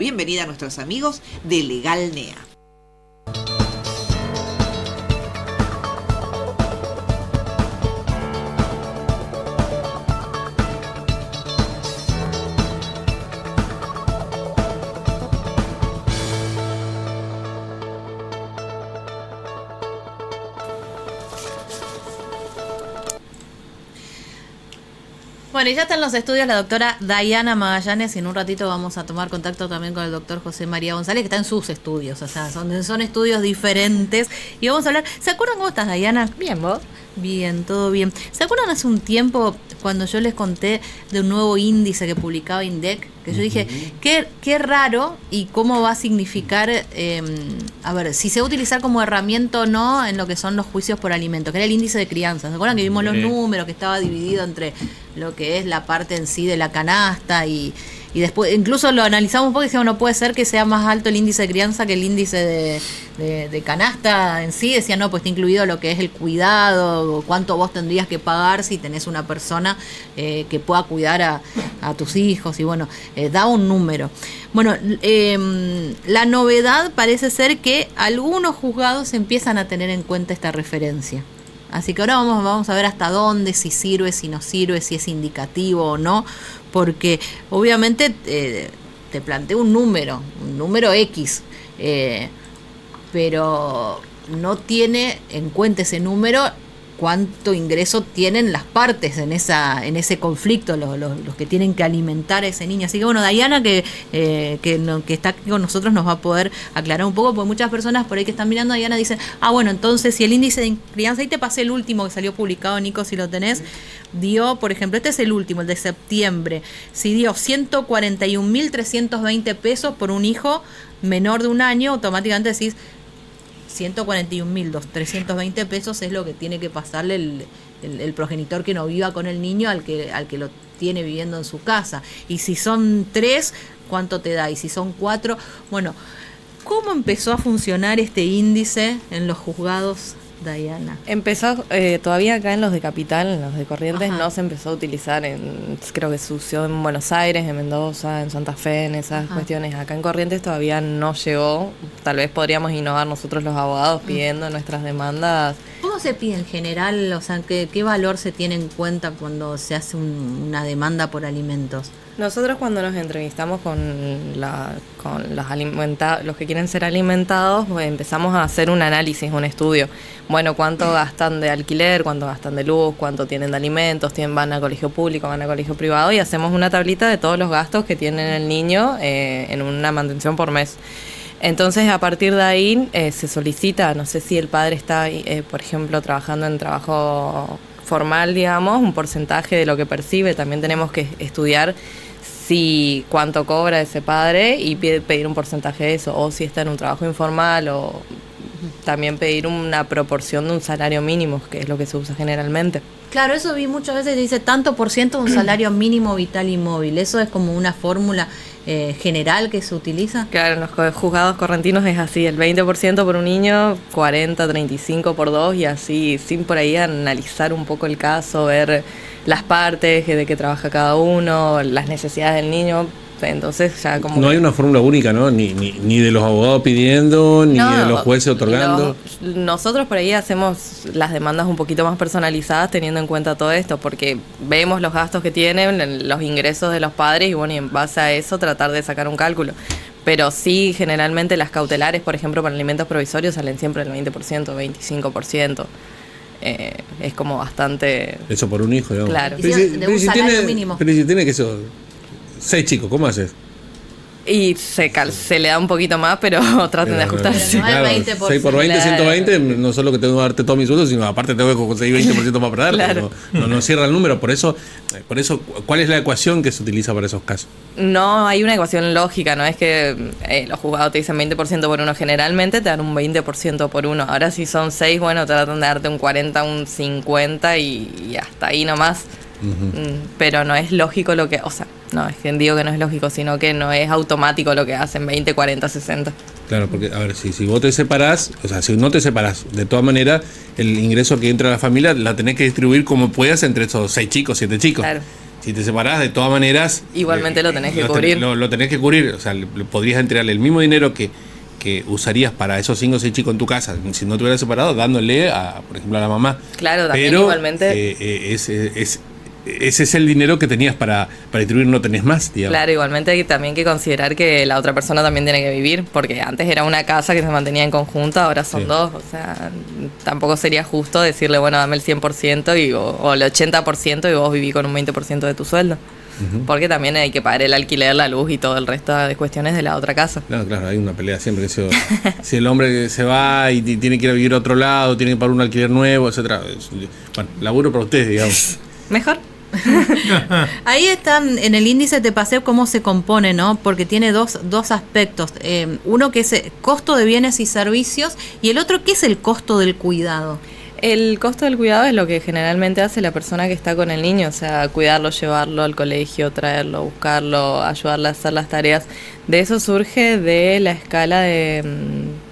Bienvenida a nuestros amigos de Legal NEA. Bueno, y ya está en los estudios la doctora Dayana Magallanes, y en un ratito vamos a tomar contacto también con el doctor José María González, que está en sus estudios, o sea, son estudios diferentes. Y vamos a hablar, ¿se acuerdan cómo estás, Dayana? Bien, ¿vos? Bien, todo bien. ¿Se acuerdan hace un tiempo cuando yo les conté de un nuevo índice que publicaba INDEC? Que yo dije, qué raro y cómo va a significar, a ver, si se va a utilizar como herramienta o no en lo que son los juicios por alimentos, que era el índice de crianza. ¿Se acuerdan que vimos los números, que estaba dividido entre lo que es la parte en sí de la canasta y después incluso lo analizamos un poco y decíamos, no puede ser que sea más alto el índice de crianza que el índice de canasta en sí? Decía, no, pues está incluido lo que es el cuidado, cuánto vos tendrías que pagar si tenés una persona que pueda cuidar a tus hijos, y bueno, da un número. Bueno, la novedad parece ser que algunos juzgados empiezan a tener en cuenta esta referencia. Así que ahora vamos a ver hasta dónde, si sirve, si no sirve, si es indicativo o no, porque obviamente te planteo un número X, pero no tiene en cuenta ese número cuánto ingreso tienen las partes en ese conflicto, los que tienen que alimentar a ese niño. Así que bueno, Dayana, que está aquí con nosotros, nos va a poder aclarar un poco, porque muchas personas por ahí que están mirando a Dayana dicen, bueno, entonces si el índice de crianza, ahí te pasé el último que salió publicado, Nico, si lo tenés, dio, por ejemplo, este es el último, el de septiembre, si dio 141.320 pesos por un hijo menor de un año, automáticamente decís, 141.320 pesos es lo que tiene que pasarle el progenitor que no viva con el niño al que lo tiene viviendo en su casa. Y si son 3, ¿cuánto te da? Y si son 4, bueno, ¿cómo empezó a funcionar este índice en los juzgados, Dayana? Empezó todavía acá en los de Capital, en los de Corrientes. Ajá. No se empezó a utilizar creo que se usó en Buenos Aires, en Mendoza, en Santa Fe, en esas cuestiones. Acá en Corrientes todavía no llegó. Tal vez podríamos innovar nosotros los abogados pidiendo nuestras demandas. ¿Cómo se pide en general? O sea, ¿qué valor se tiene en cuenta cuando se hace una demanda por alimentos? Nosotros cuando nos entrevistamos con los que quieren ser alimentados, pues empezamos a hacer un análisis, un estudio. Bueno, ¿cuánto gastan de alquiler? ¿Cuánto gastan de luz? ¿Cuánto tienen de alimentos? ¿Van a colegio público? ¿Van a colegio privado? Y hacemos una tablita de todos los gastos que tiene el niño en una mantención por mes. Entonces, a partir de ahí se solicita, no sé si el padre está, por ejemplo, trabajando en trabajo formal, digamos, un porcentaje de lo que percibe. También tenemos que estudiar si cuánto cobra ese padre y pedir un porcentaje de eso, o si está en un trabajo informal, o también pedir una proporción de un salario mínimo, que es lo que se usa generalmente. Claro, eso vi muchas veces, dice tanto por ciento de un salario mínimo vital y móvil. ¿Eso es como una fórmula general que se utiliza? Claro, en los juzgados correntinos es así, el 20% por un niño, 40, 35 por dos, y así, sin por ahí analizar un poco el caso, ver las partes, de qué trabaja cada uno, las necesidades del niño. Entonces ya como... No hay una fórmula única, ¿no? Ni de los abogados pidiendo, ni de los jueces otorgando. Nosotros por ahí hacemos las demandas un poquito más personalizadas teniendo en cuenta todo esto, porque vemos los gastos que tienen, los ingresos de los padres, y bueno, y en base a eso tratar de sacar un cálculo. Pero sí, generalmente las cautelares, por ejemplo, para alimentos provisorios salen siempre del 20%, 25%. Es como bastante... Eso por un hijo, digamos. Claro. De un salario mínimo. Pero si tiene que eso... 6 chicos, ¿cómo haces? Y se le da un poquito más, pero traten de ajustarse. Pero no al 20%. 6 por 20, Claro. 120, no solo que tengo que darte todo mi sueldo, sino aparte tengo que conseguir 20% más para darte. Claro. No cierra el número. Por eso, ¿cuál es la ecuación que se utiliza para esos casos? No hay una ecuación lógica, no es que los juzgados te dicen 20% por uno. Generalmente te dan un 20% por uno. Ahora si son 6, bueno, tratan de darte un 40, un 50 y hasta ahí nomás. Pero no es lógico lo que... O sea, no, es que digo que no es lógico, sino que no es automático lo que hacen 20, 40, 60. Claro, porque, a ver, si vos te separás, o sea, si no te separás, de todas maneras, el ingreso que entra a la familia la tenés que distribuir como puedas entre esos 6 chicos, 7 chicos. Claro. Si te separás, de todas maneras... Igualmente lo tenés que cubrir. Lo tenés que cubrir, o sea, podrías entregarle el mismo dinero que usarías para esos 5 o 6 chicos en tu casa, si no te hubieras separado, dándole, por ejemplo, a la mamá. Claro, también pero, igualmente... ese es el dinero que tenías para distribuir, no tenés más, digamos. Claro, igualmente hay también que considerar que la otra persona también tiene que vivir, porque antes era una casa que se mantenía en conjunto, ahora son dos, o sea, tampoco sería justo decirle, bueno, dame el 100% o el 80% y vos vivís con un 20% de tu sueldo. Porque también hay que pagar el alquiler, la luz y todo el resto de cuestiones de la otra casa. Claro, hay una pelea siempre. Si el hombre se va y tiene que ir a vivir a otro lado, tiene que pagar un alquiler nuevo, etcétera. Bueno, laburo para ustedes, digamos. Mejor. Ahí están, en el índice te pasé cómo se compone, ¿no? Porque tiene dos aspectos. Uno que es costo de bienes y servicios y el otro que es el costo del cuidado. El costo del cuidado es lo que generalmente hace la persona que está con el niño, o sea, cuidarlo, llevarlo al colegio, traerlo, buscarlo, ayudarle a hacer las tareas. De eso surge de la escala de,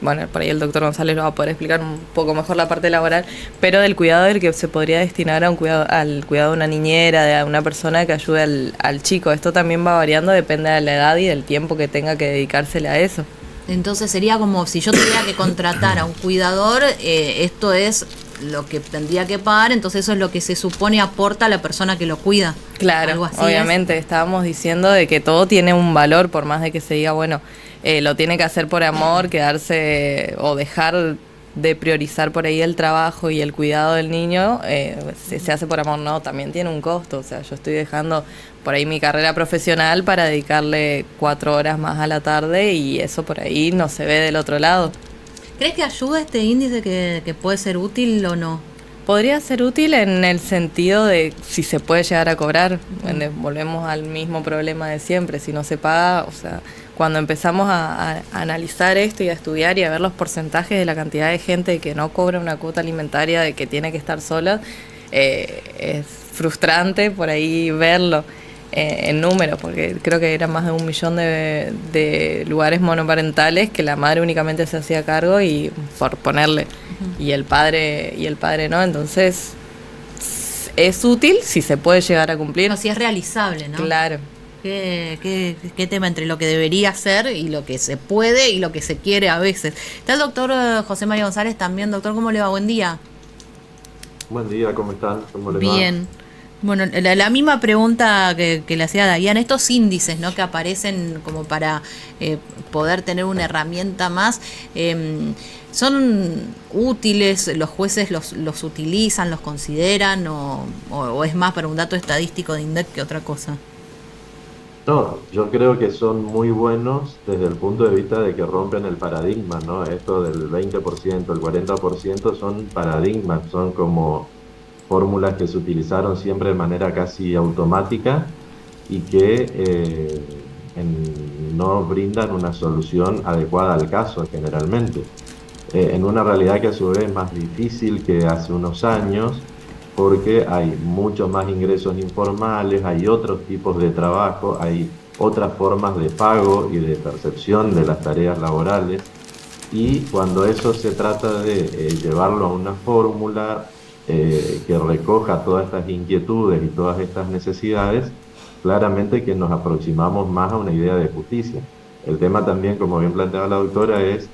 bueno, por ahí el doctor González lo va a poder explicar un poco mejor la parte laboral, pero del cuidado del que se podría destinar a al cuidado de una niñera, de una persona que ayude al chico. Esto también va variando, depende de la edad y del tiempo que tenga que dedicársele a eso. Entonces sería como si yo tuviera que contratar a un cuidador, esto es lo que tendría que pagar, entonces eso es lo que se supone aporta a la persona que lo cuida. Claro, algo así obviamente, estábamos diciendo de que todo tiene un valor, por más de que se diga, bueno, lo tiene que hacer por amor, quedarse o dejar de priorizar por ahí el trabajo y el cuidado del niño, se hace por amor, no, también tiene un costo, o sea, yo estoy dejando por ahí mi carrera profesional para dedicarle 4 horas más a la tarde y eso por ahí no se ve del otro lado. ¿Crees que ayuda este índice que puede ser útil o no? Podría ser útil en el sentido de si se puede llegar a cobrar. Volvemos al mismo problema de siempre. Si no se paga, o sea, cuando empezamos a analizar esto y a estudiar y a ver los porcentajes de la cantidad de gente que no cobra una cuota alimentaria, de que tiene que estar sola, es frustrante por ahí verlo. En números, porque creo que eran más de 1 millón de lugares monoparentales que la madre únicamente se hacía cargo y por ponerle y el padre no, entonces es útil si se puede llegar a cumplir. O si es realizable, ¿no? Claro. ¿Qué tema entre lo que debería ser y lo que se puede y lo que se quiere a veces? Está el doctor José María González también. Doctor, ¿cómo le va? Buen día. Buen día, ¿cómo están? ¿Cómo les Bien. Bueno, la misma pregunta que le hacía Dayan, estos índices, ¿no?, que aparecen como para poder tener una herramienta más, ¿son útiles? ¿Los jueces los utilizan, los consideran o es más para un dato estadístico de INDEC que otra cosa? No, yo creo que son muy buenos desde el punto de vista de que rompen el paradigma, ¿no? Esto del 20%, el 40% son paradigmas, son como fórmulas que se utilizaron siempre de manera casi automática y que no brindan una solución adecuada al caso generalmente. En una realidad que a su vez es más difícil que hace unos años, porque hay muchos más ingresos informales, hay otros tipos de trabajo, hay otras formas de pago y de percepción de las tareas laborales, y cuando eso se trata de llevarlo a una fórmula que recoja todas estas inquietudes y todas estas necesidades, claramente que nos aproximamos más a una idea de justicia. El tema también, como bien planteaba la doctora, es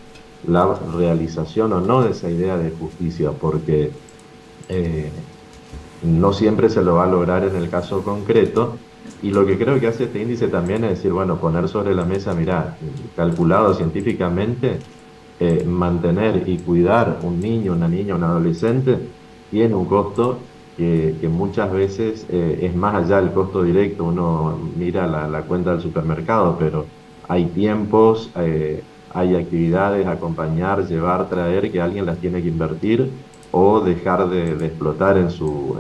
la realización o no de esa idea de justicia, porque no siempre se lo va a lograr en el caso concreto, y lo que creo que hace este índice también es decir, bueno, poner sobre la mesa, mirá, calculado científicamente, mantener y cuidar un niño, una niña, un adolescente, tiene un costo que muchas veces es más allá del costo directo. Uno mira la cuenta del supermercado, pero hay tiempos, hay actividades, acompañar, llevar, traer, que alguien las tiene que invertir o dejar de explotar en su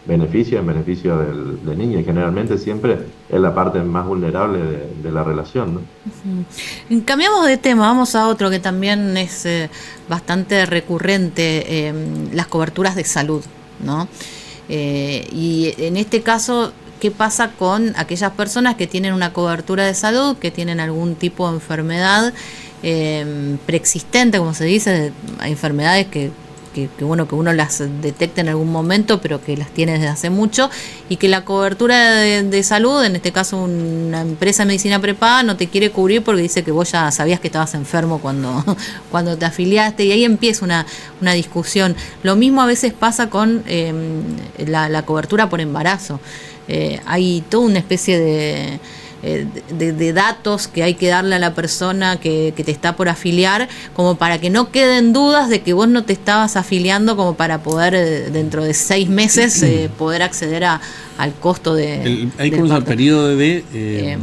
beneficio, en beneficio del niño, y generalmente siempre es la parte más vulnerable de la relación, ¿no? Cambiamos de tema, vamos a otro que también es bastante recurrente, las coberturas de salud, ¿no? Y en este caso, ¿qué pasa con aquellas personas que tienen una cobertura de salud, que tienen algún tipo de enfermedad preexistente, como se dice? Hay enfermedades que bueno, que uno las detecte en algún momento, pero que las tiene desde hace mucho, y que la cobertura de salud, en este caso una empresa de medicina prepaga, no te quiere cubrir porque dice que vos ya sabías que estabas enfermo cuando te afiliaste, y ahí empieza una discusión. Lo mismo a veces pasa con la cobertura por embarazo. Hay toda una especie de datos que hay que darle a la persona que te está por afiliar, como para que no queden dudas de que vos no te estabas afiliando, como para poder dentro de 6 meses poder acceder al costo de... Hay del como el parto. periodo de...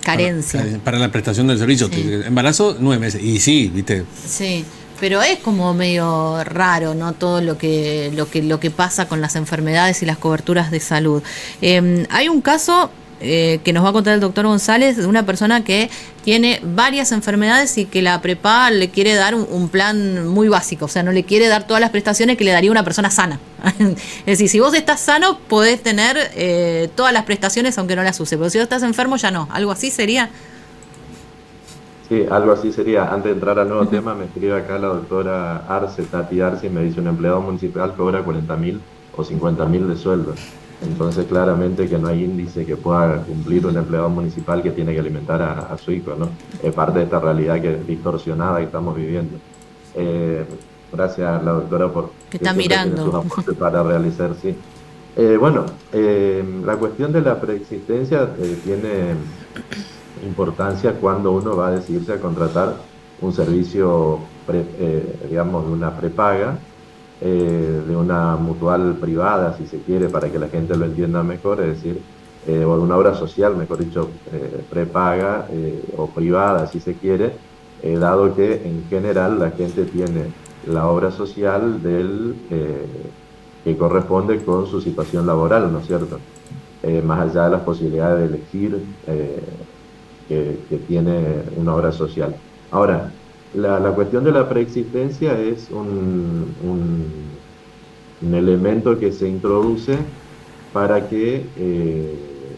Carencia. Para la prestación del servicio. Sí. Embarazo, 9 meses. Y sí, viste. Sí, pero es como medio raro, ¿no? Todo lo que pasa con las enfermedades y las coberturas de salud. Hay un caso que nos va a contar el doctor González, de una persona que tiene varias enfermedades y que la prepaga le quiere dar un plan muy básico, o sea, no le quiere dar todas las prestaciones que le daría una persona sana. Es decir, si vos estás sano, podés tener todas las prestaciones aunque no las use, pero si vos estás enfermo, ya no. ¿Algo así sería? Sí, algo así sería. Antes de entrar al nuevo tema, me escribe acá la doctora Arce, Tati Arce, y me dice: un empleado municipal cobra 40.000 o 50.000 de sueldo. Entonces, claramente que no hay índice que pueda cumplir un empleado municipal que tiene que alimentar a su hijo, ¿no? Es parte de esta realidad que es distorsionada que estamos viviendo. Gracias a la doctora por Que está siempre tiene mirando. sus aportes para realizar, sí. La cuestión de la preexistencia tiene importancia cuando uno va a decidirse a contratar un servicio, digamos, de una prepaga, de una mutual privada, si se quiere, para que la gente lo entienda mejor, es decir, o de una obra social, mejor dicho, prepaga o privada, si se quiere, dado que en general la gente tiene la obra social que corresponde con su situación laboral, ¿no es cierto? Más allá de las posibilidades de elegir que tiene una obra social. Ahora, la cuestión de la preexistencia es un elemento que se introduce para que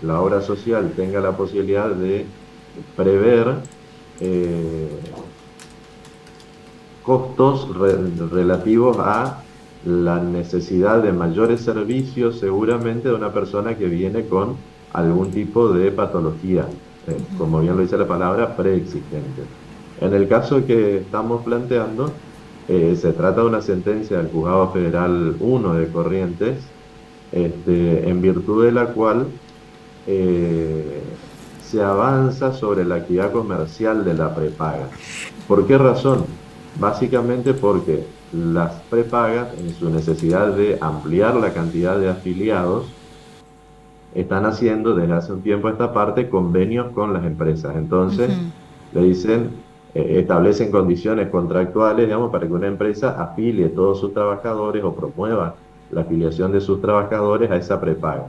la obra social tenga la posibilidad de prever costos relativos a la necesidad de mayores servicios, seguramente, de una persona que viene con algún tipo de patología, como bien lo dice la palabra, preexistente. En el caso que estamos planteando, se trata de una sentencia del Juzgado Federal 1 de Corrientes, en virtud de la cual se avanza sobre la actividad comercial de la prepaga. ¿Por qué razón? Básicamente porque las prepagas, en su necesidad de ampliar la cantidad de afiliados, están haciendo desde hace un tiempo a esta parte convenios con las empresas. Entonces, le dicen, establecen condiciones contractuales, digamos, para que una empresa afilie a todos sus trabajadores o promueva la afiliación de sus trabajadores a esa prepaga,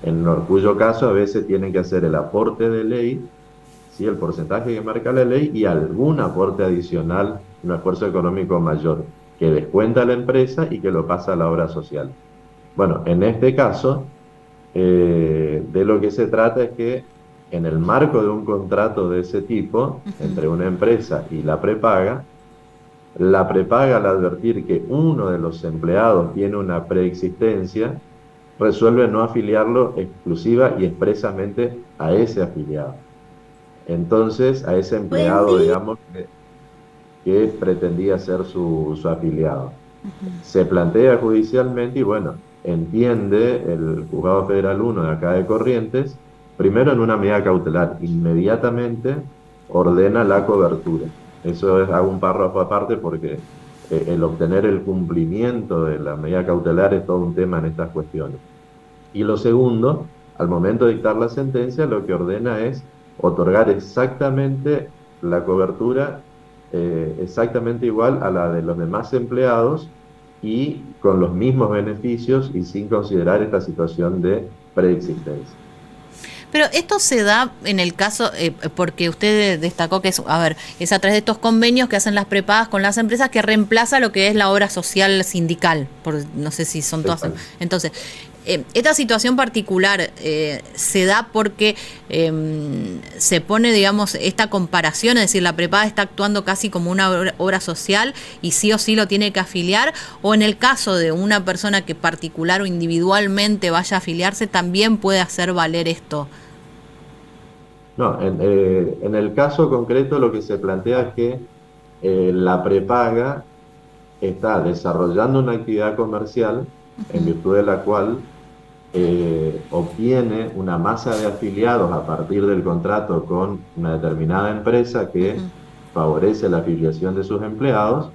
en cuyo caso a veces tienen que hacer el aporte de ley, ¿sí?, el porcentaje que marca la ley, y algún aporte adicional, un esfuerzo económico mayor, que descuenta la empresa y que lo pasa a la obra social. Bueno, en este caso, de lo que se trata es que en el marco de un contrato de ese tipo, entre una empresa y la prepaga al advertir que uno de los empleados tiene una preexistencia, resuelve no afiliarlo exclusiva y expresamente a ese afiliado. Entonces, a ese empleado, digamos, que pretendía ser su afiliado. Se plantea judicialmente y, bueno, entiende el Juzgado Federal 1 de acá de Corrientes, primero en una medida cautelar, inmediatamente ordena la cobertura. Eso es, hago un párrafo aparte porque el obtener el cumplimiento de la medida cautelar es todo un tema en estas cuestiones. Y lo segundo, al momento de dictar la sentencia, lo que ordena es otorgar exactamente la cobertura, exactamente igual a la de los demás empleados y con los mismos beneficios y sin considerar esta situación de preexistencia. Pero esto se da en el caso, porque usted destacó que es a través de estos convenios que hacen las prepagas con las empresas, que reemplaza lo que es la obra social sindical, no sé si son todas. Entonces, Esta situación particular se da porque se pone, digamos, esta comparación, es decir, la prepaga está actuando casi como una obra social y sí o sí lo tiene que afiliar, o en el caso de una persona que particular o individualmente vaya a afiliarse, también puede hacer valer esto. No, en el caso concreto lo que se plantea es que la prepaga está desarrollando una actividad comercial en virtud de la cual obtiene una masa de afiliados a partir del contrato con una determinada empresa que favorece la afiliación de sus empleados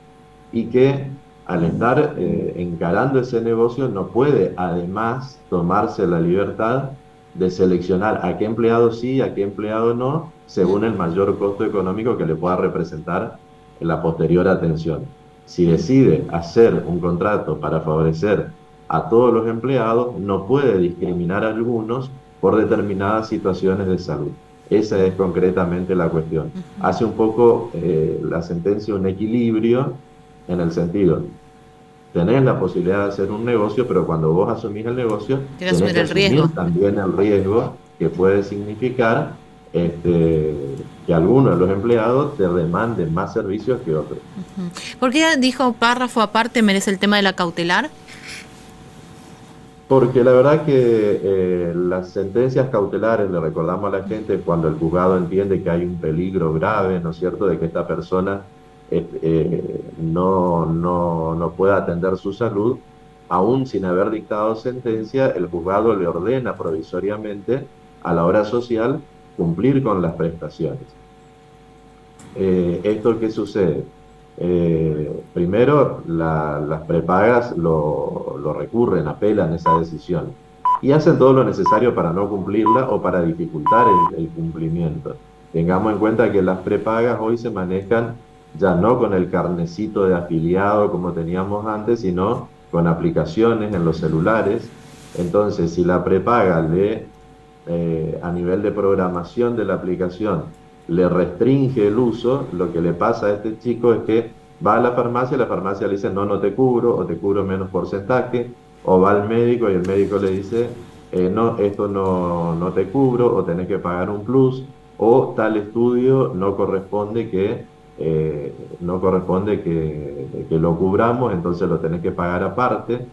y que al estar encarando ese negocio no puede además tomarse la libertad de seleccionar a qué empleado sí, a qué empleado no, según el mayor costo económico que le pueda representar la posterior atención. Si decide hacer un contrato para favorecer a todos los empleados, no puede discriminar a algunos por determinadas situaciones de salud. Esa es concretamente la cuestión. Hace un poco la sentencia un equilibrio en el sentido, tenés la posibilidad de hacer un negocio, pero cuando vos asumís el negocio, Tienes tenés que que asumir el asumir riesgo. también el riesgo que puede significar que algunos de los empleados te demanden más servicios que otros. ¿Por qué dijo párrafo aparte merece el tema de la cautelar? Porque la verdad que las sentencias cautelares, le recordamos a la gente, cuando el juzgado entiende que hay un peligro grave, ¿no es cierto?, de que esta persona no pueda atender su salud, aún sin haber dictado sentencia, el juzgado le ordena provisoriamente a la obra social cumplir con las prestaciones. ¿Esto qué sucede? Primero, las prepagas lo recurren, apelan esa decisión y hacen todo lo necesario para no cumplirla o para dificultar el cumplimiento. Tengamos en cuenta que las prepagas hoy se manejan ya no con el carnecito de afiliado como teníamos antes, sino con aplicaciones en los celulares. Entonces, si la prepaga a nivel de programación de la aplicación le restringe el uso, lo que le pasa a este chico es que va a la farmacia le dice no te cubro, o te cubro menos porcentaje, o va al médico y el médico le dice no, esto no te cubro, o tenés que pagar un plus, o tal estudio no corresponde que lo cubramos, entonces lo tenés que pagar aparte.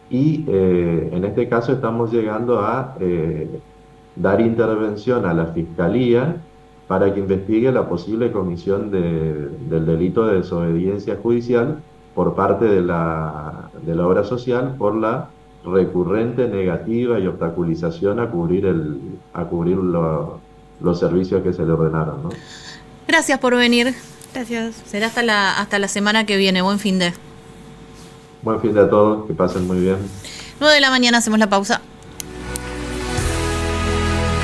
Y en este caso estamos llegando a dar intervención a la Fiscalía para que investigue la posible comisión del delito de desobediencia judicial por parte de la obra social por la recurrente negativa y obstaculización a cubrir los servicios que se le ordenaron, ¿no? Gracias por venir. Gracias. Será hasta la semana que viene. Buen fin de. Buen fin de a todos, que pasen muy bien. 9 de la mañana hacemos la pausa.